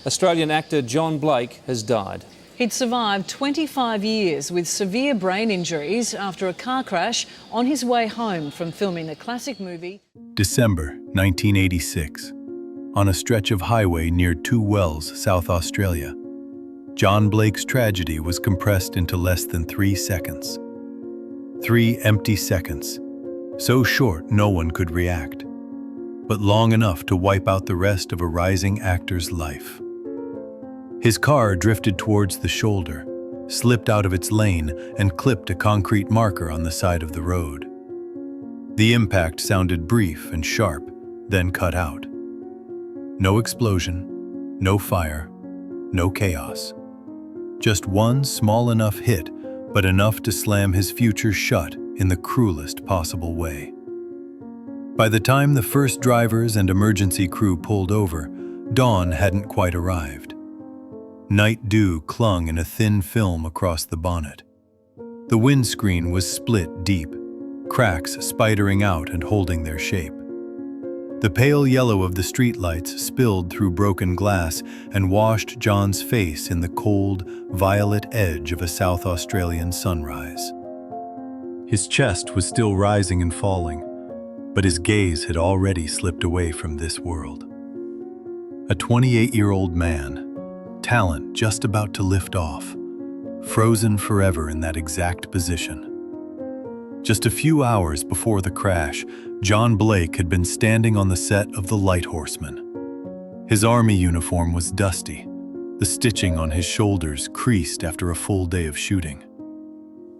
Australian actor Jon Blake has died. He'd survived 25 years with severe brain injuries after a car crash on his way home from filming the classic movie. December 1986. On a stretch of highway near Two Wells, South Australia, Jon Blake's tragedy was compressed into less than 3 seconds. 3 empty seconds, so short no one could react, but long enough to wipe out the rest of a rising actor's life. His car drifted towards the shoulder, slipped out of its lane, and clipped a concrete marker on the side of the road. The impact sounded brief and sharp, then cut out. No explosion, no fire, no chaos. Just one small enough hit, but enough to slam his future shut in the cruelest possible way. By the time the first drivers and emergency crew pulled over, dawn hadn't quite arrived. Night dew clung in a thin film across the bonnet. The windscreen was split deep, cracks spidering out and holding their shape. The pale yellow of the streetlights spilled through broken glass and washed Jon's face in the cold, violet edge of a South Australian sunrise. His chest was still rising and falling, but his gaze had already slipped away from this world. A 28-year-old man, talent just about to lift off, frozen forever in that exact position. Just a few hours before the crash, Jon Blake had been standing on the set of The Lighthorsemen. His army uniform was dusty, the stitching on his shoulders creased after a full day of shooting.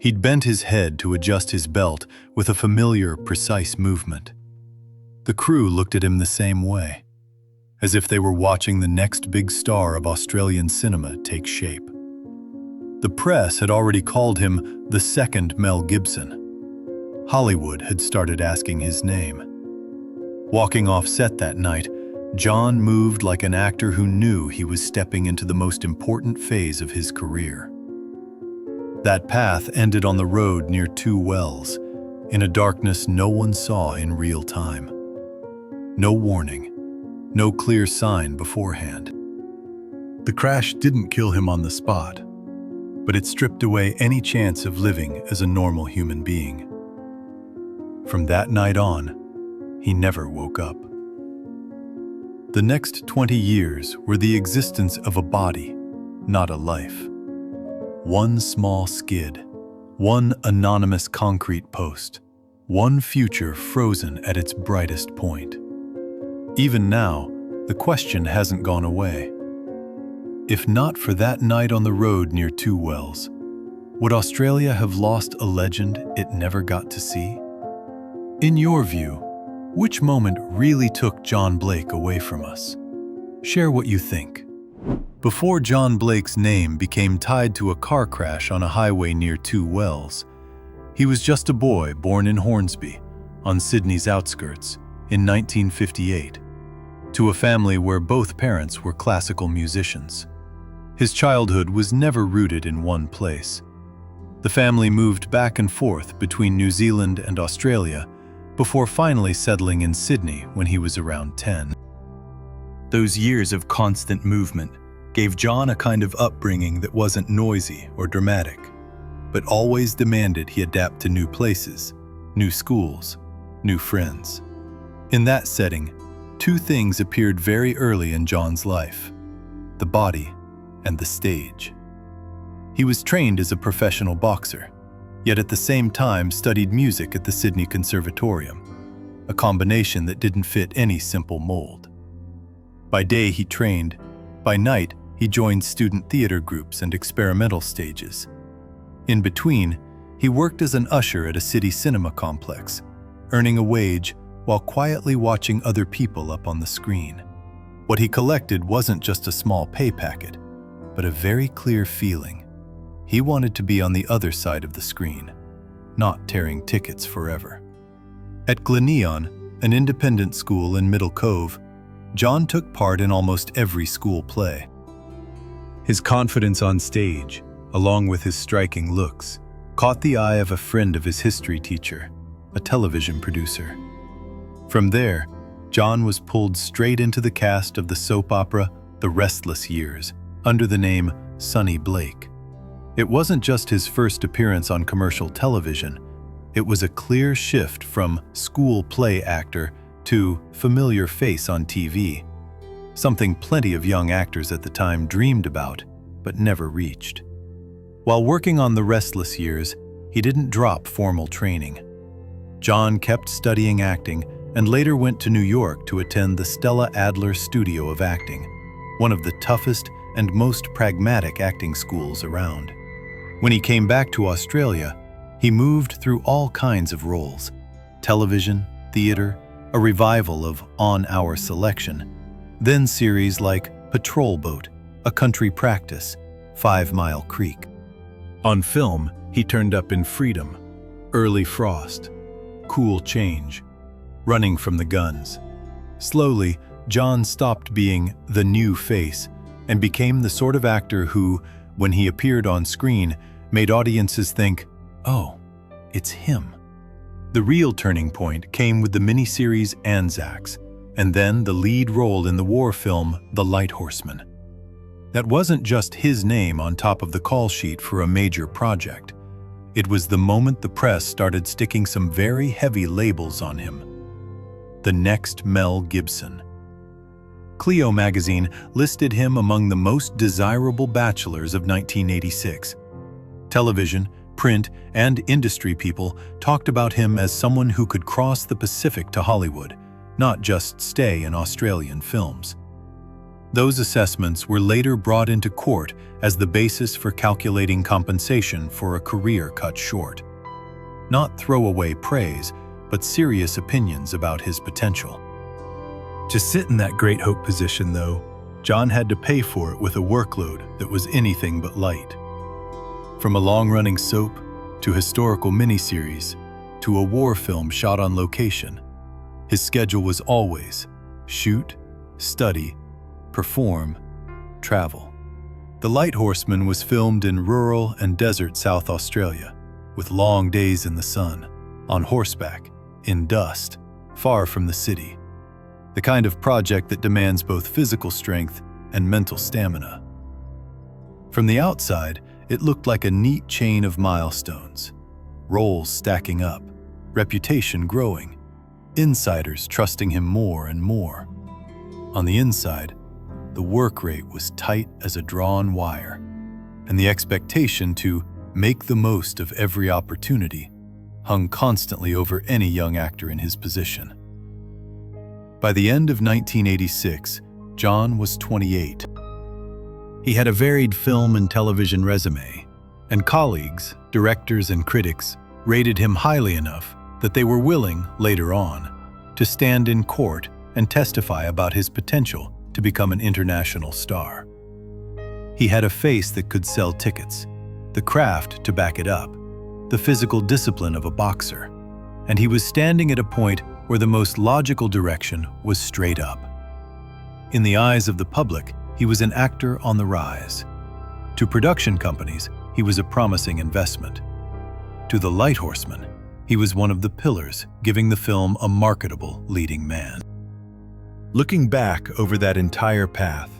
He'd bent his head to adjust his belt with a familiar, precise movement. The crew looked at him the same way, as if they were watching the next big star of Australian cinema take shape. The press had already called him the second Mel Gibson. Hollywood had started asking his name. Walking off set that night, Jon moved like an actor who knew he was stepping into the most important phase of his career. That path ended on the road near Two Wells, in a darkness no one saw in real time. No warning, no clear sign beforehand. The crash didn't kill him on the spot, but it stripped away any chance of living as a normal human being. From that night on, he never woke up. The next 20 years were the existence of a body, not a life. One small skid, one anonymous concrete post, one future frozen at its brightest point. Even now, the question hasn't gone away. If not for that night on the road near Two Wells, would Australia have lost a legend it never got to see? In your view, which moment really took Jon Blake away from us? Share what you think. Before Jon Blake's name became tied to a car crash on a highway near Two Wells, he was just a boy born in Hornsby, on Sydney's outskirts, in 1958, to a family where both parents were classical musicians. His childhood was never rooted in one place. The family moved back and forth between New Zealand and Australia before finally settling in Sydney when he was around 10. Those years of constant movement gave Jon a kind of upbringing that wasn't noisy or dramatic, but always demanded he adapt to new places, new schools, new friends. In that setting, two things appeared very early in Jon's life: the body and the stage. He was trained as a professional boxer, yet at the same time studied music at the Sydney Conservatorium, a combination that didn't fit any simple mold. By day he trained, by night he joined student theater groups and experimental stages. In between, he worked as an usher at a city cinema complex, earning a wage while quietly watching other people up on the screen. What he collected wasn't just a small pay packet, but a very clear feeling. He wanted to be on the other side of the screen, not tearing tickets forever. At Gleneon, an independent school in Middle Cove, Jon took part in almost every school play. His confidence on stage, along with his striking looks, caught the eye of a friend of his history teacher, a television producer. From there, Jon was pulled straight into the cast of the soap opera The Restless Years, under the name Sonny Blake. It wasn't just his first appearance on commercial television. It was a clear shift from school play actor to familiar face on TV, something plenty of young actors at the time dreamed about, but never reached. While working on The Restless Years, he didn't drop formal training. Jon kept studying acting and later went to New York to attend the Stella Adler Studio of Acting, one of the toughest and most pragmatic acting schools around. When he came back to Australia, he moved through all kinds of roles: television, theater, a revival of On Our Selection, then series like Patrol Boat, A Country Practice, 5 Mile Creek. On film, he turned up in Freedom, Early Frost, Cool Change, Running from the Guns. Slowly, Jon stopped being the new face and became the sort of actor who, when he appeared on screen, made audiences think, "Oh, it's him." The real turning point came with the miniseries ANZACS, and then the lead role in the war film The Lighthorsemen. That wasn't just his name on top of the call sheet for a major project. It was the moment the press started sticking some very heavy labels on him. The next Mel Gibson. Clio magazine listed him among the most desirable bachelors of 1986. Television, print, and industry people talked about him as someone who could cross the Pacific to Hollywood, not just stay in Australian films. Those assessments were later brought into court as the basis for calculating compensation for a career cut short. Not throwaway praise, but serious opinions about his potential. To sit in that great hope position, though, Jon had to pay for it with a workload that was anything but light. From a long-running soap, to historical miniseries, to a war film shot on location, his schedule was always shoot, study, perform, travel. The Lighthorsemen was filmed in rural and desert South Australia, with long days in the sun, on horseback, in dust, far from the city. The kind of project that demands both physical strength and mental stamina. From the outside, it looked like a neat chain of milestones, roles stacking up, reputation growing, insiders trusting him more and more. On the inside, the work rate was tight as a drawn wire, and the expectation to make the most of every opportunity hung constantly over any young actor in his position. By the end of 1986, Jon was 28. He had a varied film and television resume, and colleagues, directors, and critics rated him highly enough that they were willing, later on, to stand in court and testify about his potential to become an international star. He had a face that could sell tickets, the craft to back it up, the physical discipline of a boxer, and he was standing at a point where the most logical direction was straight up. In the eyes of the public, he was an actor on the rise. To production companies, he was a promising investment. To the Lighthorsemen, he was one of the pillars giving the film a marketable leading man. Looking back over that entire path,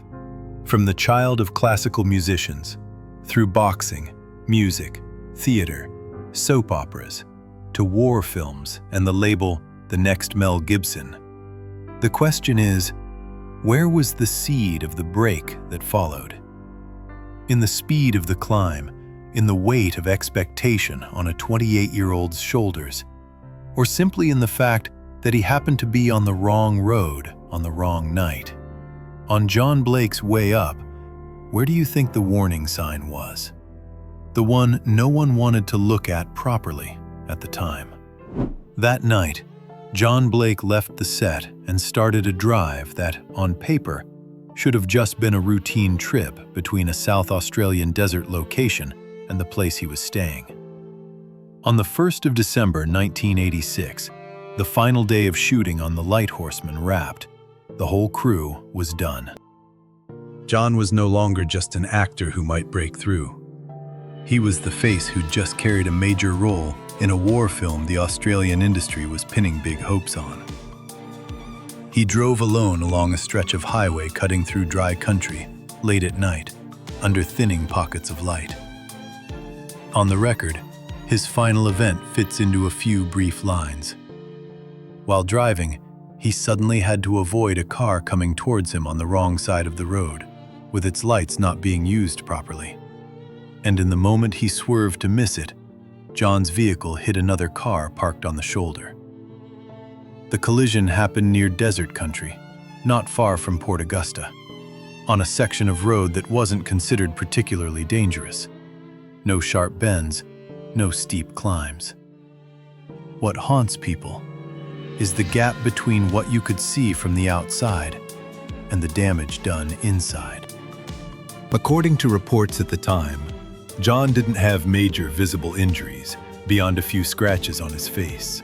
from the child of classical musicians, through boxing, music, theater, soap operas, to war films and the label The Next Mel Gibson, the question is, where was the seed of the break that followed? In the speed of the climb, in the weight of expectation on a 28-year-old's shoulders, or simply in the fact that he happened to be on the wrong road on the wrong night? On Jon Blake's way up, where do you think the warning sign was? The one no one wanted to look at properly at the time. That night, Jon Blake left the set and started a drive that, on paper, should have just been a routine trip between a South Australian desert location and the place he was staying. On the 1st of December 1986, the final day of shooting on The Lighthorsemen wrapped. The whole crew was done. Jon was no longer just an actor who might break through. He was the face who'd just carried a major role in a war film the Australian industry was pinning big hopes on. He drove alone along a stretch of highway cutting through dry country, late at night, under thinning pockets of light. On the record, his final event fits into a few brief lines. While driving, he suddenly had to avoid a car coming towards him on the wrong side of the road, with its lights not being used properly. And in the moment he swerved to miss it, Jon's vehicle hit another car parked on the shoulder. The collision happened near desert country, not far from Port Augusta, on a section of road that wasn't considered particularly dangerous. No sharp bends, no steep climbs. What haunts people is the gap between what you could see from the outside and the damage done inside. According to reports at the time, Jon didn't have major visible injuries beyond a few scratches on his face.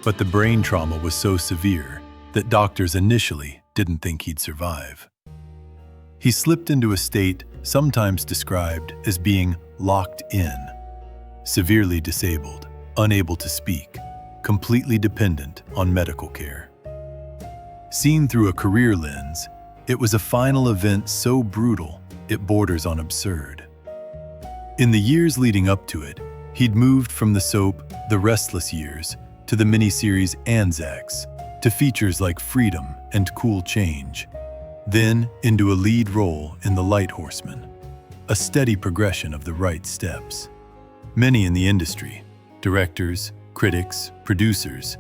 But the brain trauma was so severe that doctors initially didn't think he'd survive. He slipped into a state sometimes described as being locked in, severely disabled, unable to speak, completely dependent on medical care. Seen through a career lens, it was a final event so brutal it borders on absurd. In the years leading up to it, he'd moved from the soap The Restless Years to the miniseries ANZACS, to features like Freedom and Cool Change, then into a lead role in The Lighthorsemen, a steady progression of the right steps. Many in the industry, directors, critics, producers,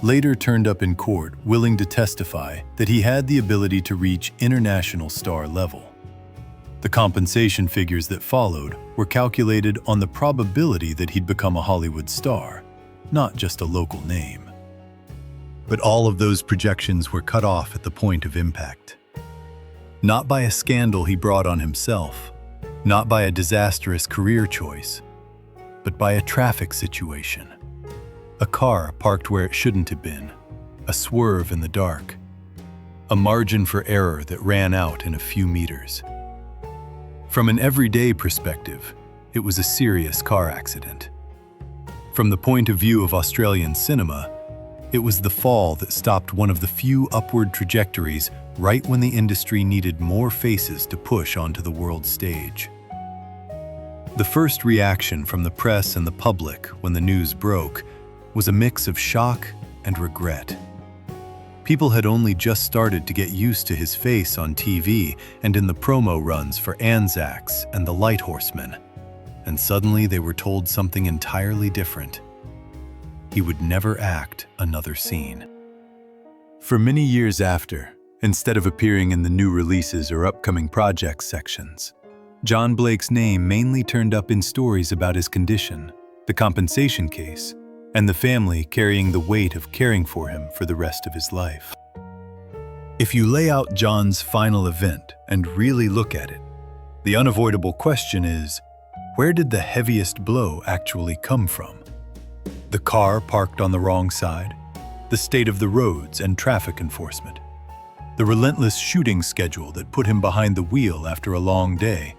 later turned up in court willing to testify that he had the ability to reach international star level. The compensation figures that followed were calculated on the probability that he'd become a Hollywood star, not just a local name. But all of those projections were cut off at the point of impact. Not by a scandal he brought on himself, not by a disastrous career choice, but by a traffic situation. A car parked where it shouldn't have been, a swerve in the dark, a margin for error that ran out in a few meters. From an everyday perspective, it was a serious car accident. From the point of view of Australian cinema, it was the fall that stopped one of the few upward trajectories right when the industry needed more faces to push onto the world stage. The first reaction from the press and the public when the news broke was a mix of shock and regret. People had only just started to get used to his face on TV and in the promo runs for ANZACS and The Lighthorsemen, and suddenly they were told something entirely different. He would never act another scene. For many years after, instead of appearing in the new releases or upcoming projects sections, Jon Blake's name mainly turned up in stories about his condition, the compensation case, and the family carrying the weight of caring for him for the rest of his life. If you lay out Jon's final event and really look at it, the unavoidable question is, where did the heaviest blow actually come from? The car parked on the wrong side, the state of the roads and traffic enforcement, the relentless shooting schedule that put him behind the wheel after a long day,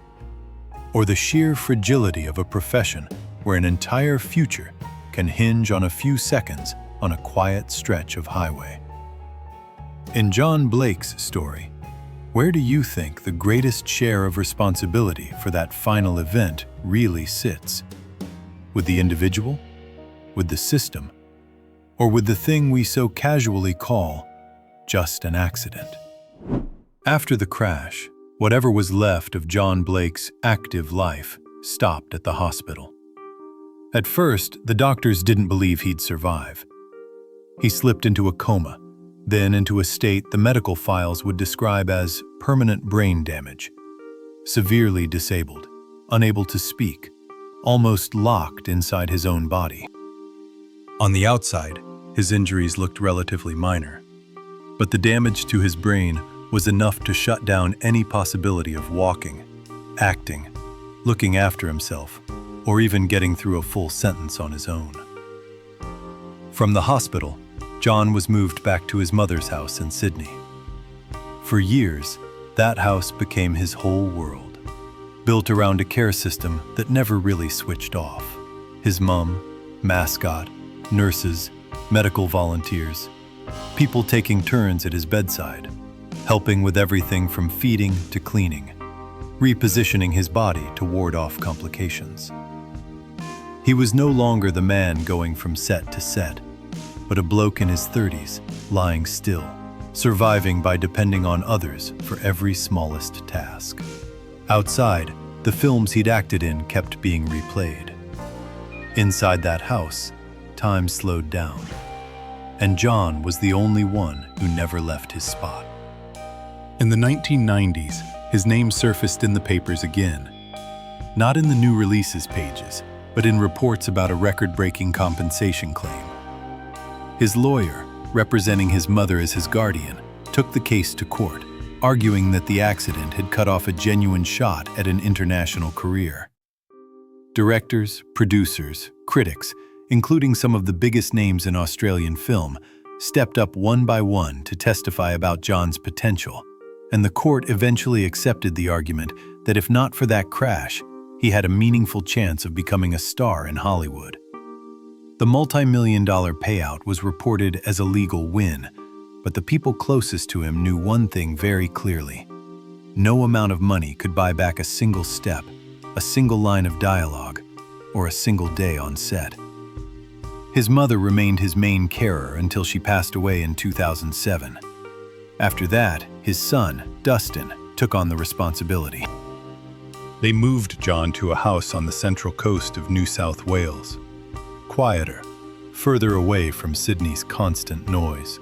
or the sheer fragility of a profession where an entire future can hinge on a few seconds on a quiet stretch of highway. In Jon Blake's story, where do you think the greatest share of responsibility for that final event really sits? With the individual? With the system? Or with the thing we so casually call just an accident? After the crash, whatever was left of Jon Blake's active life stopped at the hospital. At first, the doctors didn't believe he'd survive. He slipped into a coma, then into a state the medical files would describe as permanent brain damage, severely disabled, unable to speak, almost locked inside his own body. On the outside, his injuries looked relatively minor, but the damage to his brain was enough to shut down any possibility of walking, acting, looking after himself, or even getting through a full sentence on his own. From the hospital, Jon was moved back to his mother's house in Sydney. For years, that house became his whole world, built around a care system that never really switched off. His mum, mascot, nurses, medical volunteers, people taking turns at his bedside, helping with everything from feeding to cleaning, repositioning his body to ward off complications. He was no longer the man going from set to set, but a bloke in his 30s, lying still, surviving by depending on others for every smallest task. Outside, the films he'd acted in kept being replayed. Inside that house, time slowed down, and Jon was the only one who never left his spot. In the 1990s, his name surfaced in the papers again, not in the new releases pages, but in reports about a record-breaking compensation claim. His lawyer, representing his mother as his guardian, took the case to court, arguing that the accident had cut off a genuine shot at an international career. Directors, producers, critics, including some of the biggest names in Australian film, stepped up one by one to testify about Jon's potential, and the court eventually accepted the argument that if not for that crash, he had a meaningful chance of becoming a star in Hollywood. The multi-million-dollar payout was reported as a legal win, but the people closest to him knew one thing very clearly. No amount of money could buy back a single step, a single line of dialogue, or a single day on set. His mother remained his main carer until she passed away in 2007. After that, his son, Dustin, took on the responsibility. They moved Jon to a house on the central coast of New South Wales, quieter, further away from Sydney's constant noise.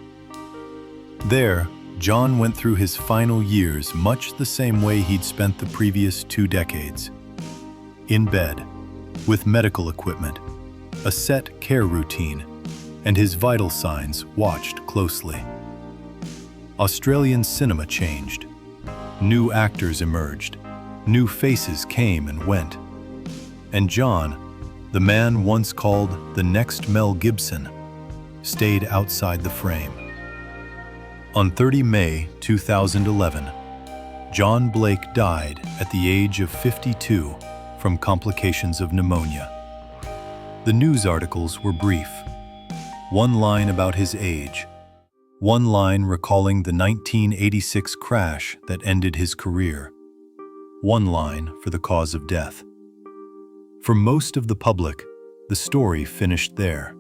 There, Jon went through his final years much the same way he'd spent the previous 2 decades. In bed, with medical equipment, a set care routine, and his vital signs watched closely. Australian cinema changed. New actors emerged. New faces came and went. And Jon, the man once called the next Mel Gibson, stayed outside the frame. On 30 May 2011, Jon Blake died at the age of 52 from complications of pneumonia. The news articles were brief. One line about his age, one line recalling the 1986 crash that ended his career, one line for the cause of death. For most of the public, the story finished there.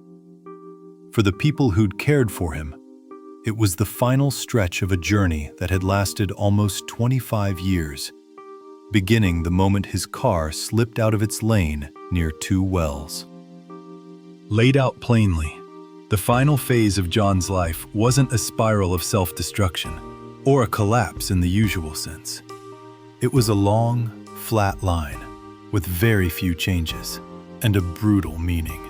For the people who'd cared for him, it was the final stretch of a journey that had lasted almost 25 years, beginning the moment his car slipped out of its lane near 2 wells. Laid out plainly, the final phase of Jon's life wasn't a spiral of self-destruction or a collapse in the usual sense. It was a long, flat line with very few changes and a brutal meaning.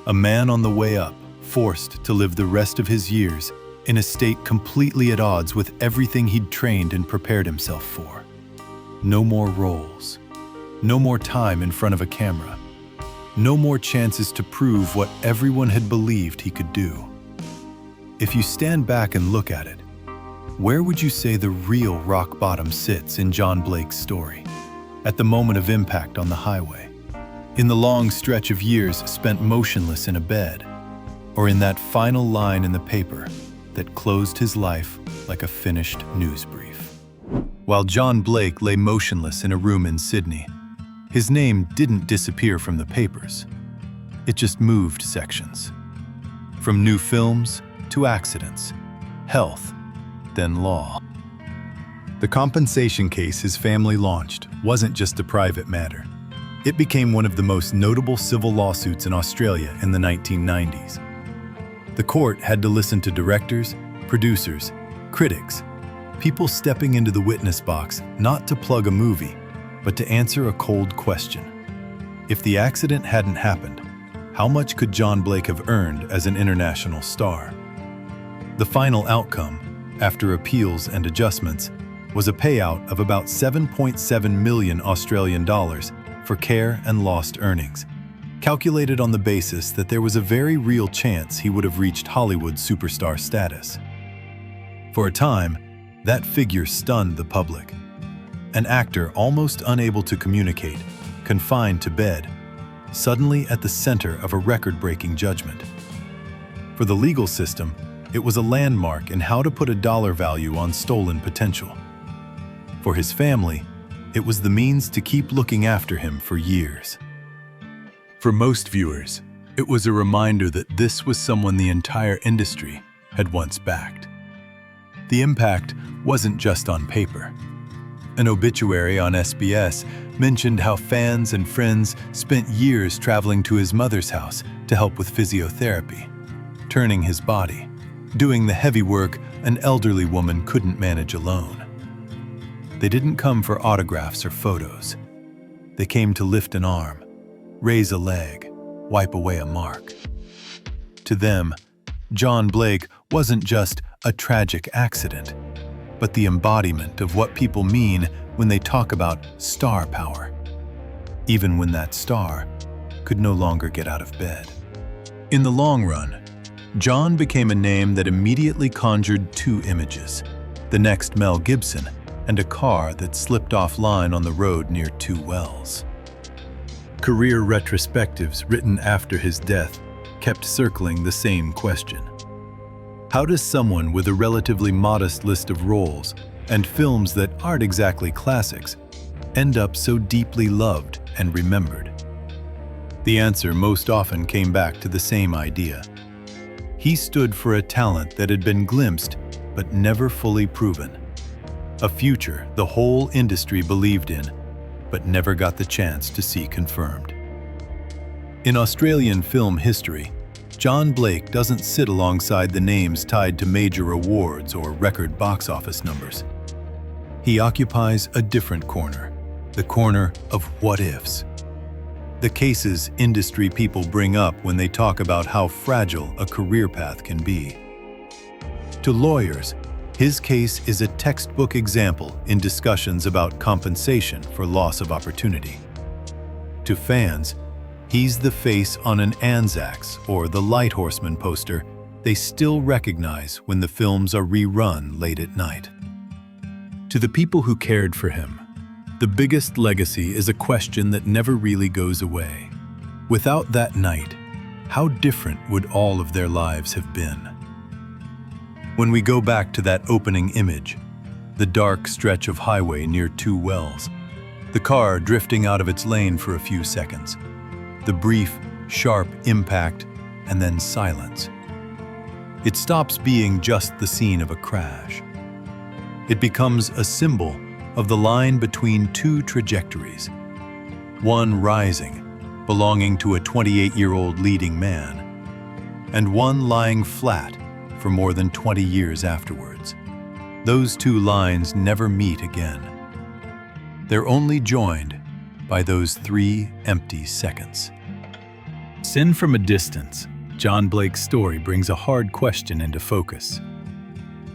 A man on the way up, forced to live the rest of his years in a state completely at odds with everything he'd trained and prepared himself for. No more roles. No more time in front of a camera. No more chances to prove what everyone had believed he could do. If you stand back and look at it, where would you say the real rock bottom sits in Jon Blake's story? At the moment of impact on the highway? In the long stretch of years spent motionless in a bed? Or in that final line in the paper that closed his life like a finished news brief? While Jon Blake lay motionless in a room in Sydney, his name didn't disappear from the papers. It just moved sections. From new films to accidents, health, then law. The compensation case his family launched wasn't just a private matter. It became one of the most notable civil lawsuits in Australia in the 1990s. The court had to listen to directors, producers, critics, people stepping into the witness box not to plug a movie, but to answer a cold question. If the accident hadn't happened, how much could Jon Blake have earned as an international star? The final outcome, after appeals and adjustments, was a payout of about 7.7 million Australian dollars for care and lost earnings, calculated on the basis that there was a very real chance he would have reached Hollywood superstar status. For a time, that figure stunned the public. An actor almost unable to communicate, confined to bed, suddenly at the center of a record-breaking judgment. For the legal system, it was a landmark in how to put a dollar value on stolen potential. For his family, it was the means to keep looking after him for years. For most viewers, it was a reminder that this was someone the entire industry had once backed. The impact wasn't just on paper. An obituary on SBS mentioned how fans and friends spent years traveling to his mother's house to help with physiotherapy, turning his body, doing the heavy work an elderly woman couldn't manage alone. They didn't come for autographs or photos. They came to lift an arm, raise a leg, wipe away a mark. To them, Jon Blake wasn't just a tragic accident, but the embodiment of what people mean when they talk about star power, even when that star could no longer get out of bed. In the long run, Jon became a name that immediately conjured two images: the next Mel Gibson and a car that slipped offline on the road near two wells. Career retrospectives written after his death kept circling the same question. How does someone with a relatively modest list of roles and films that aren't exactly classics end up so deeply loved and remembered? The answer most often came back to the same idea. He stood for a talent that had been glimpsed but never fully proven. A future the whole industry believed in, but never got the chance to see confirmed. In Australian film history, Jon Blake doesn't sit alongside the names tied to major awards or record box office numbers. He occupies a different corner, the corner of what-ifs. The cases industry people bring up when they talk about how fragile a career path can be. To lawyers, his case is a textbook example in discussions about compensation for loss of opportunity. To fans, he's the face on an ANZACS or The Lighthorsemen poster they still recognize when the films are rerun late at night. To the people who cared for him, the biggest legacy is a question that never really goes away. Without that night, how different would all of their lives have been? When we go back to that opening image, the dark stretch of highway near two wells, the car drifting out of its lane for a few seconds, the brief, sharp impact, and then silence. It stops being just the scene of a crash. It becomes a symbol of the line between two trajectories, one rising, belonging to a 28-year-old leading man, and one lying flat for more than 20 years afterwards. Those two lines never meet again. They're only joined by those 3 empty seconds. Seen from a distance, Jon Blake's story brings a hard question into focus.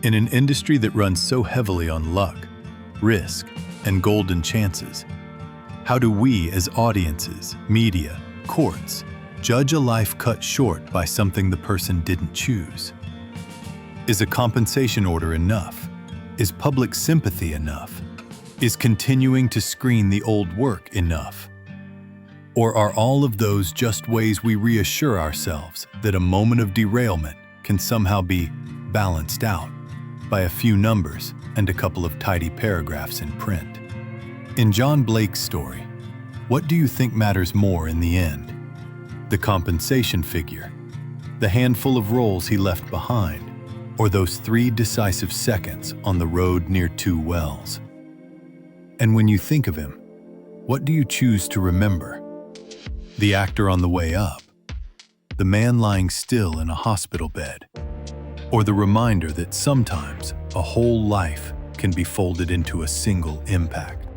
In an industry that runs so heavily on luck, risk, and golden chances, how do we as audiences, media, courts, judge a life cut short by something the person didn't choose? Is a compensation order enough? Is public sympathy enough? Is continuing to screen the old work enough? Or are all of those just ways we reassure ourselves that a moment of derailment can somehow be balanced out by a few numbers and a couple of tidy paragraphs in print? In Jon Blake's story, what do you think matters more in the end? The compensation figure, the handful of roles he left behind, or those 3 decisive seconds on the road near two wells? And when you think of him, what do you choose to remember? The actor on the way up, the man lying still in a hospital bed, or the reminder that sometimes a whole life can be folded into a single impact?